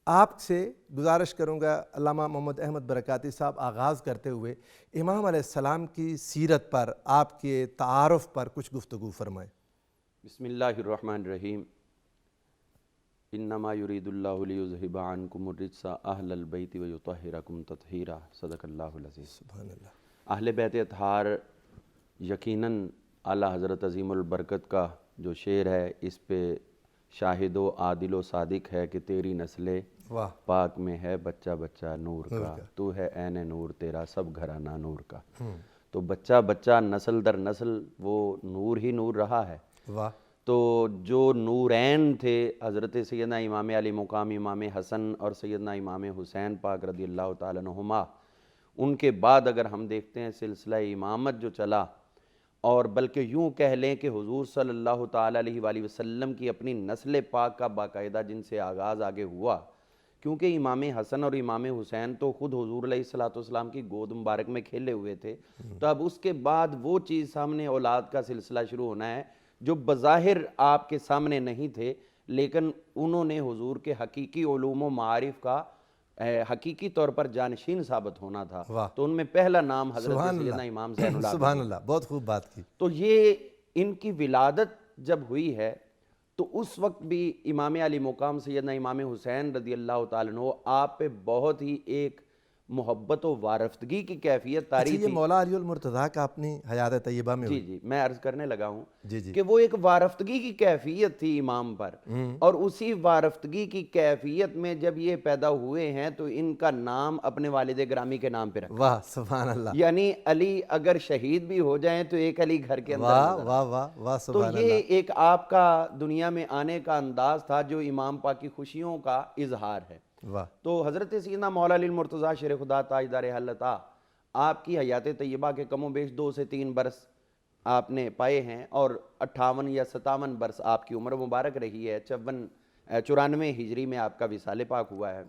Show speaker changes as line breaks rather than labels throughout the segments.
آپ سے گزارش کروں گا علامہ محمد احمد برکاتی صاحب، آغاز کرتے ہوئے امام علیہ السلام کی سیرت پر، آپ کے تعارف پر کچھ گفتگو فرمائیں۔
بسم اللہ الرحمن الرحیم۔ انما یرید اللہ لیذھب عنکم الرجس اہل البیت ویطہرکم تطہیرا، صدق اللہ العظیم۔
سبحان اللہ۔
اہل بیت اطہار یقیناً اعلیٰ حضرت عظیم البرکت کا جو شعر ہے، اس پہ شاہد و عادل و صادق ہے کہ تیری نسل
واہ
پاک میں ہے بچہ بچہ نور کا، تو ہے عین نور تیرا سب گھرانہ نور کا۔ تو بچہ بچہ نسل در نسل وہ نور ہی نور رہا ہے۔
واہ۔
تو جو نورین تھے حضرت سیدنا امام علی مقام امام حسن اور سیدنا امام حسین پاک رضی اللہ تعالیٰ عنہما، ان کے بعد اگر ہم دیکھتے ہیں سلسلہ امامت جو چلا، اور بلکہ یوں کہہ لیں کہ حضور صلی اللہ تعالیٰ علیہ وآلہ وسلم کی اپنی نسل پاک کا باقاعدہ جن سے آغاز آگے ہوا، کیونکہ امام حسن اور امام حسین تو خود حضور علیہ السلام کی گود مبارک میں کھیلے ہوئے تھے، تو اب اس کے بعد وہ چیز سامنے اولاد کا سلسلہ شروع ہونا ہے جو بظاہر آپ کے سامنے نہیں تھے، لیکن انہوں نے حضور کے حقیقی علوم و معارف کا حقیقی طور پر جانشین ثابت ہونا تھا۔ تو ان میں پہلا نام حضرت سیدنا امام زین العابدین۔
سبحان اللہ، بہت خوب بات کی۔
تو یہ ان کی ولادت جب ہوئی ہے تو اس وقت بھی امام علی مقام سیدنا امام حسین رضی اللہ تعالیٰ عنہ آپ پہ بہت ہی ایک محبت و وارفتگی کی کیفیت طاری
یہ
تھی۔
مولا علی المرتضیٰ کا اپنی حیات طیبہ میں
جی میں عرض کرنے لگا ہوں
جی
کہ وہ ایک وارفتگی کی کیفیت تھی امام پر، اور اسی وارفتگی کی کیفیت میں جب یہ پیدا ہوئے ہیں تو ان کا نام اپنے والد گرامی کے نام پہ رکھا۔
واہ سبحان اللہ۔
یعنی علی اگر شہید بھی ہو جائیں تو ایک علی گھر کے اندر
واہ
نظر
واہ واہ واہ
تو
سبحان
یہ
اللہ۔
ایک آپ کا دنیا میں آنے کا انداز تھا جو امام پاک کی خوشیوں کا اظہار ہے۔
واہ۔
تو حضرت سیدنا مولا علی المرتضیٰ شیر خدا تاجدار حلتا، آپ کی حیات طیبہ کے کم و بیش 2 سے 3 برس آپ نے پائے ہیں، اور 58 یا 57 برس آپ کی عمر مبارک رہی ہے۔ 94 ہجری میں آپ کا وصال پاک ہوا ہے۔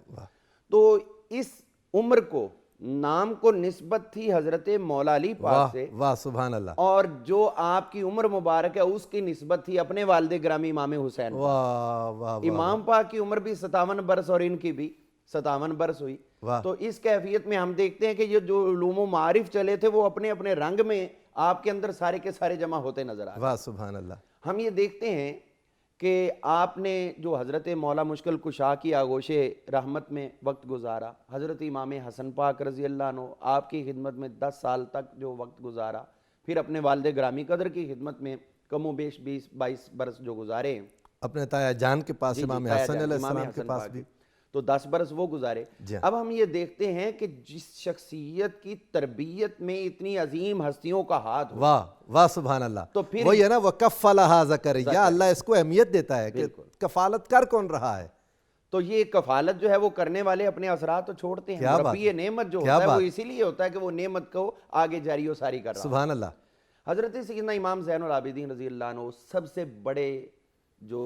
تو اس عمر کو نام کو نسبت تھی حضرت مولا علی پاک سے،
واہ سبحان اللہ۔
اور جو آپ کی عمر مبارک ہے اس کی نسبت تھی اپنے والد گرامی امام حسین۔
واہ واہ۔
امام پاک کی عمر بھی 57 برس اور ان کی بھی 57 برس ہوئی۔ تو اس کیفیت میں ہم دیکھتے ہیں کہ یہ جو علوم و معارف چلے تھے وہ اپنے اپنے رنگ میں آپ کے اندر سارے کے سارے جمع ہوتے نظر آ رہے ہیں۔
واہ سبحان اللہ۔
ہم یہ دیکھتے ہیں کہ آپ نے جو حضرت مولا مشکل کشا کی آغوش رحمت میں وقت گزارا، حضرت امام حسن پاک رضی اللہ عنہ آپ کی خدمت میں 10 سال تک جو وقت گزارا، پھر اپنے والد گرامی قدر کی خدمت میں کم و بیش 20-22 برس جو گزارے،
اپنے تایا جان کے پاس امام حسن علیہ السلام کے پاس بھی
تو 10 برس وہ گزارے۔ اب ہم یہ دیکھتے ہیں کہ جس شخصیت کی تربیت میں اتنی عظیم ہستیوں کا ہاتھ ہو،
واہ واہ سبحان اللہ،
تو پھر
وہی ہے نا وَكَفَّلَهَا زَكَرِيَّا، اللہ اس کو اہمیت دیتا ہے کہ کفالت کر کون رہا ہے۔
تو یہ کفالت جو ہے وہ کرنے والے اپنے اثرات تو چھوڑتے ہیں۔ مربی نعمت جو ہوتا ہے وہ اسی لیے ہوتا ہے کہ وہ نعمت کو آگے جاری و ساری کر رہا ہے۔
سبحان اللہ۔
حضرت سیدنا امام زین العابدین رضی اللہ عنہ سب سے بڑے جو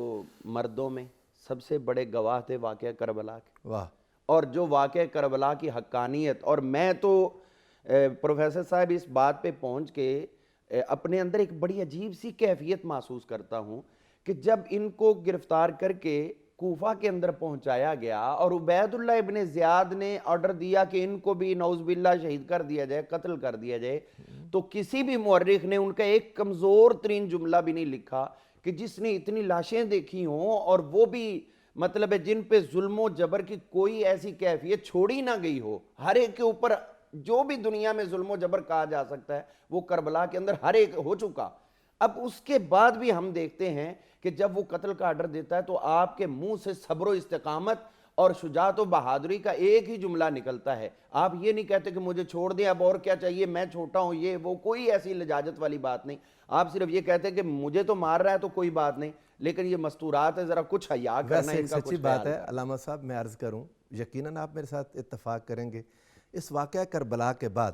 مردوں میں سب سے بڑے گواہ تھے واقعہ کربلا کے،
واہ۔
اور جو واقعہ کربلا کی حقانیت، اور میں تو پروفیسر صاحب اس بات پہ پہنچ کے اپنے اندر ایک بڑی عجیب سی کیفیت محسوس کرتا ہوں کہ جب ان کو گرفتار کر کے کوفہ کے اندر پہنچایا گیا اور عبید اللہ ابن زیاد نے آرڈر دیا کہ ان کو بھی نعوذ باللہ شہید کر دیا جائے، قتل کر دیا جائے، تو کسی بھی مورخ نے ان کا ایک کمزور ترین جملہ بھی نہیں لکھا کہ جس نے اتنی لاشیں دیکھی ہوں اور وہ بھی مطلب ہے جن پہ ظلم و جبر کی کوئی ایسی کیفیت چھوڑی نہ گئی ہو، ہر ایک کے اوپر جو بھی دنیا میں ظلم و جبر کہا جا سکتا ہے وہ کربلا کے اندر ہر ایک ہو چکا۔ اب اس کے بعد بھی ہم دیکھتے ہیں کہ جب وہ قتل کا آرڈر دیتا ہے تو آپ کے منہ سے صبر و استقامت اور شجاعت و بہادری کا ایک ہی جملہ نکلتا ہے۔ آپ یہ نہیں کہتے کہ مجھے چھوڑ دیں، اب اور کیا چاہیے، میں چھوٹا ہوں، یہ وہ کوئی ایسی لجاجت والی بات نہیں۔ آپ صرف یہ کہتے ہیں کہ مجھے تو مار رہا ہے تو کوئی بات نہیں، لیکن یہ مستورات ہے، ذرا کچھ حیا کرنا ہے ان کا۔
سچی بات ہے علامہ صاحب، میں عرض کروں، یقیناً آپ میرے ساتھ اتفاق کریں گے، اس واقعہ کربلا کے بعد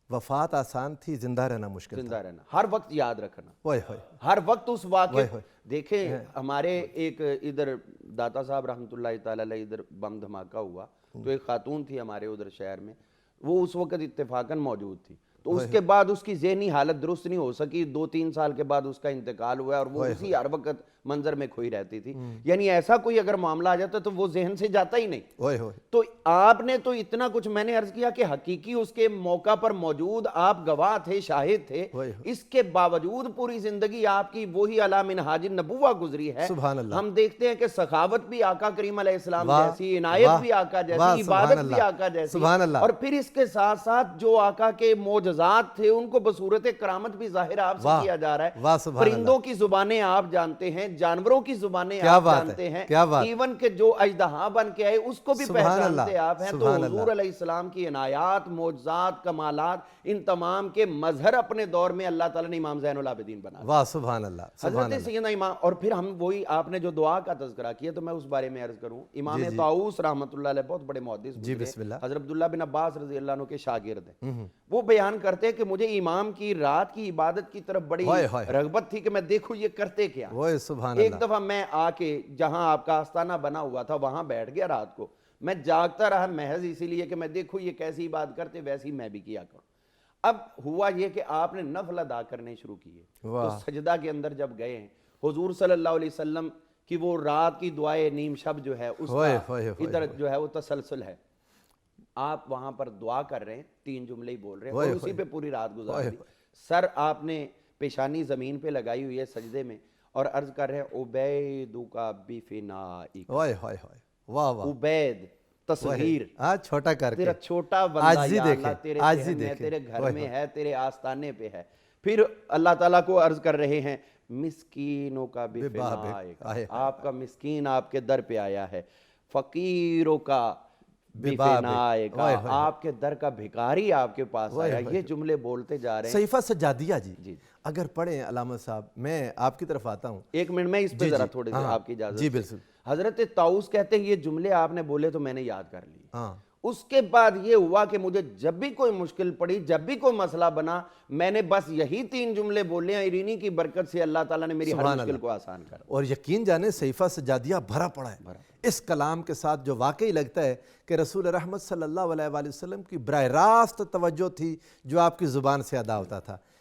وفات آسان تھی، زندہ رہنا مشکل تھا۔
زندہ رہنا، ہر وقت یاد رکھنا،
ہوئے
ہر وقت اس واقعے۔ دیکھیں ہمارے ایک ادھر داتا صاحب رحمۃ اللہ تعالی علیہ ادھر بم دھماکہ ہوا، تو ایک خاتون تھی ہمارے ادھر شہر میں، وہ اس وقت اتفاقاً موجود تھی، تو اس کے بعد اس کی ذہنی حالت درست نہیں ہو سکی, 2-3 سال کے بعد اس کا انتقال ہوا اور وہ اسی ہر وقت منظر میں کھوئی رہتی تھی. یعنی ایسا کوئی اگر معاملہ آ جاتا تو وہ ذہن سے جاتا ہی نہیں. تو آپ نے تو اتنا کچھ, میں نے عرض کیا کہ حقیقی اس کے موقع پر موجود آپ گواہ تھے, شاہد تھے, اس کے باوجود پوری زندگی آپ کی وہی علی منہاج النبوہ گزری ہے. ہم دیکھتے ہیں کہ سخاوت بھی آقا کریم علیہ السلام جیسی, عنایت بھی آقا جیسی, عبادت بھی آقا جیسی, اور پھر اس کے ساتھ ساتھ جو آقا کے معجزات تھے ان کو بصورت کرامت بھی ظاہر آپ سے کیا جا رہا ہے. پرندوں کی زبانیں آپ جانتے ہیں, جانوروں کی زبانیں آپ جانتے ہیں, ایون کہ جو اژدہا بن کے آئے اس کو بھی پہچانتے آپ ہیں. تو حضور علیہ السلام کی عنایات, معجزات, کمالات, ان تمام کے مظہر اپنے دور میں اللہ تعالیٰ نے امام زین العابدین بنا.
واہ سبحان اللہ.
حضرت سیدنا امام, اور پھر ہم وہی آپ نے جو دعا کا تذکرہ کیا تو میں اس بارے میں عرض کروں. امام طاؤس رحمۃ اللہ علیہ بہت بڑے محدث گزرے, حضرت عبداللہ بن عباس رضی اللہ عنہ کے شاگرد ہیں. وہ بیان کرتے ہیں کہ مجھے امام کی رات کی عبادت کی طرف بڑی رغبت تھی کہ میں دیکھوں یہ کرتے کیا. ایک دفعہ میں آ کے جہاں آپ کا آستانہ بنا ہوا تھا وہاں بیٹھ گیا رات کو. میں جاگتا رہا محض اسی لیے کہ میں دیکھوں یہ کیسی عبادت کرتے, ویسی میں بھی کیا کروں. اب ہوا یہ کہ آپ نے نفل ادا کرنے شروع کیے. تو سجدہ کے اندر جب گئے ہیں, حضور صلی اللہ علیہ وسلم کی وہ رات کی دعائے نیم شب جو ہے اس کا ادھر جو ہے وہ تسلسل ہے. آپ وہاں پر دعا کر رہے ہیں, 3 جملے ہی بول رہے ہیں, اور اسی پہ پوری رات گزار دی. سر آپ نے پیشانی زمین پہ لگائی ہوئی ہے سجدے میں, اور عرض کر رہے ہیں عبیدک بفنائک. عبید تصغیر,
چھوٹا کر کے,
تیرا چھوٹا بندہ یا اللہ تیرے ذہن میں, تیرے گھر میں ہے, تیرے آستانے پہ ہے. پھر اللہ تعالیٰ کو عرض کر رہے ہیں مسکینوں کا بفنائک, آپ کا مسکین آپ کے در پہ آیا ہے. فقیروں کا بفنائک, آپ کے در کا بھکاری آپ کے پاس آیا. یہ جملے بولتے جا رہے ہیں.
صحیفہ سجادیہ جی اگر پڑھیں علامہ صاحب, میں آپ کی طرف آتا ہوں.
1 منٹ میں اس پہ ذرا تھوڑے سے آپ کی اجازت. جی بالکل. حضرت طاؤس کہتے ہیں یہ جملے آپ نے بولے تو میں نے یاد کر لی. اس کے بعد یہ ہوا کہ مجھے جب بھی کوئی مشکل پڑی, جب بھی کوئی مسئلہ بنا, میں نے بس یہی 3 جملے بولے ہیں. ارینی کی برکت سے اللہ تعالیٰ نے میری ہر مشکل کو آسان کر.
اور یقین جانے صحیفہ سجادیہ بھرا پڑا ہے اس کلام کے ساتھ, جو واقعی لگتا ہے کہ رسول رحمت صلی اللہ علیہ وآلہ وسلم کی براہ راست توجہ تھی جو آپ کی زبان سے ادا ہوتا تھا.